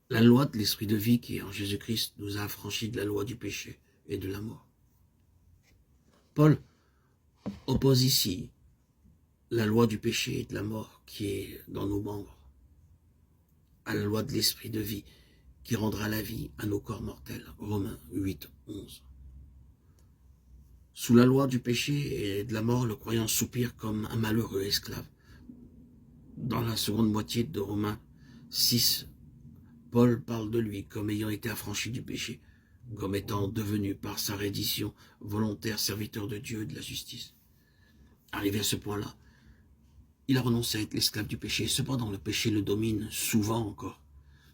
La loi de l'esprit de vie qui est en Jésus-Christ nous a affranchis de la loi du péché et de la mort. Paul oppose ici la loi du péché et de la mort qui est dans nos membres à la loi de l'esprit de vie qui rendra la vie à nos corps mortels. Romains 8, 11. Sous la loi du péché et de la mort, le croyant soupire comme un malheureux esclave. Dans la seconde moitié de Romains 6, Paul parle de lui comme ayant été affranchi du péché, comme étant devenu par sa reddition volontaire serviteur de Dieu et de la justice. Arrivé à ce point-là, il a renoncé à être l'esclave du péché. Cependant, le péché le domine souvent encore.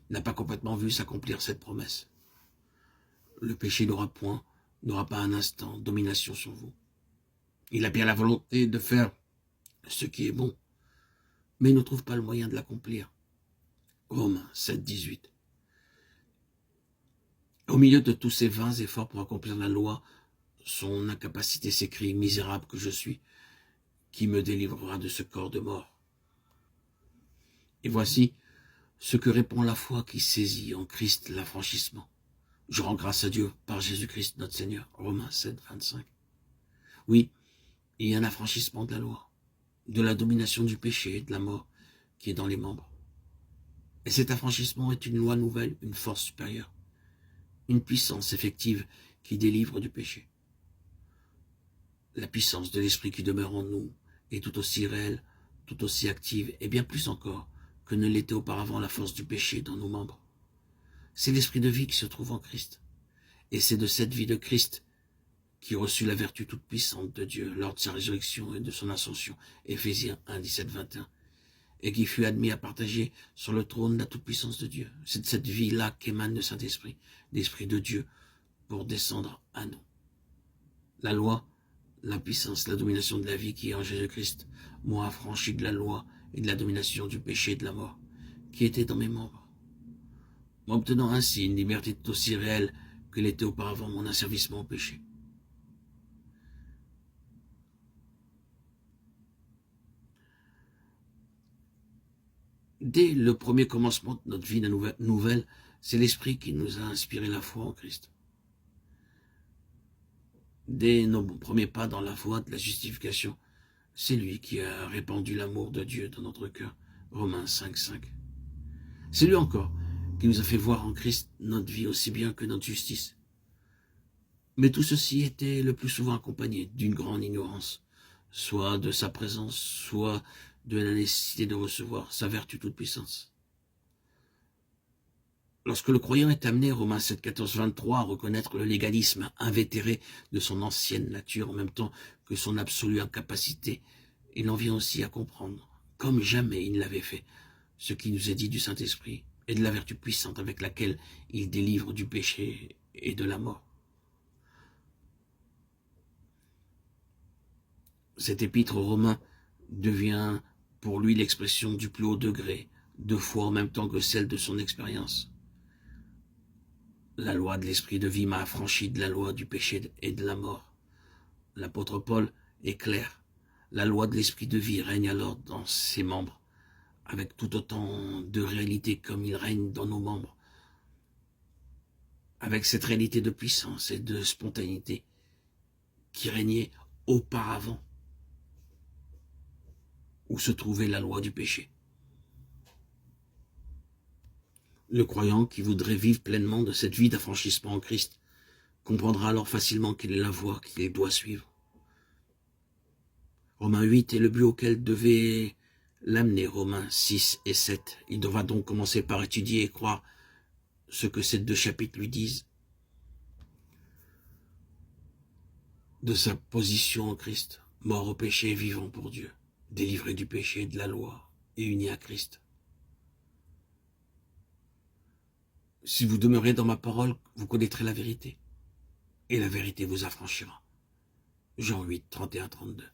Il n'a pas complètement vu s'accomplir cette promesse. Le péché n'aura pas un instant domination sur vous. Il a bien la volonté de faire ce qui est bon, mais il ne trouve pas le moyen de l'accomplir. Romains 7, 18. Au milieu de tous ses vains efforts pour accomplir la loi, son incapacité s'écrie, « Misérable que je suis, qui me délivrera de ce corps de mort ?» Et voici ce que répond la foi qui saisit en Christ l'affranchissement. Je rends grâce à Dieu par Jésus-Christ notre Seigneur. Romains 7, 25. Oui, il y a un affranchissement de la loi, de la domination du péché et de la mort qui est dans les membres. Et cet affranchissement est une loi nouvelle, une force supérieure, une puissance effective qui délivre du péché. La puissance de l'esprit qui demeure en nous est tout aussi réelle, tout aussi active et bien plus encore que ne l'était auparavant la force du péché dans nos membres. C'est l'esprit de vie qui se trouve en Christ. Et c'est de cette vie de Christ qui reçut la vertu toute puissante de Dieu lors de sa résurrection et de son ascension, Éphésiens 1, 17, 21, et qui fut admis à partager sur le trône la toute-puissance de Dieu. C'est de cette vie-là qu'émane le Saint-Esprit, l'Esprit de Dieu, pour descendre à nous. La loi, la puissance, la domination de la vie qui est en Jésus-Christ m'ont affranchi de la loi et de la domination du péché et de la mort, qui était dans mes membres, m'obtenant ainsi une liberté tout aussi réelle que l'était auparavant mon asservissement au péché. Dès le premier commencement de notre vie nouvelle, c'est l'Esprit qui nous a inspiré la foi en Christ. Dès nos premiers pas dans la voie de la justification, c'est lui qui a répandu l'amour de Dieu dans notre cœur. Romains 5, 5. C'est lui encore qui nous a fait voir en Christ notre vie aussi bien que notre justice. Mais tout ceci était le plus souvent accompagné d'une grande ignorance, soit de sa présence, soit de la nécessité de recevoir sa vertu toute puissance. Lorsque le croyant est amené, Romains 7, 14, 23, à reconnaître le légalisme invétéré de son ancienne nature en même temps que son absolue incapacité, il en vient aussi à comprendre, comme jamais il ne l'avait fait, ce qui nous est dit du Saint-Esprit et de la vertu puissante avec laquelle il délivre du péché et de la mort. Cet épître aux Romains devient pour lui l'expression du plus haut degré de foi en même temps que celle de son expérience. La loi de l'esprit de vie m'a affranchi de la loi du péché et de la mort. L'apôtre Paul est clair. La loi de l'esprit de vie règne alors dans ses membres, avec tout autant de réalité comme il règne dans nos membres, avec cette réalité de puissance et de spontanéité qui régnait auparavant, où se trouvait la loi du péché. Le croyant qui voudrait vivre pleinement de cette vie d'affranchissement en Christ comprendra alors facilement quelle est la voie qu'il doit suivre. Romains 8 est le but auquel devait l'amener Romains 6 et 7. Il devra donc commencer par étudier et croire ce que ces deux chapitres lui disent de sa position en Christ, mort au péché et vivant pour Dieu, délivré du péché et de la loi et uni à Christ. Si vous demeurez dans ma parole, vous connaîtrez la vérité, et la vérité vous affranchira. Jean 8, 31, 32.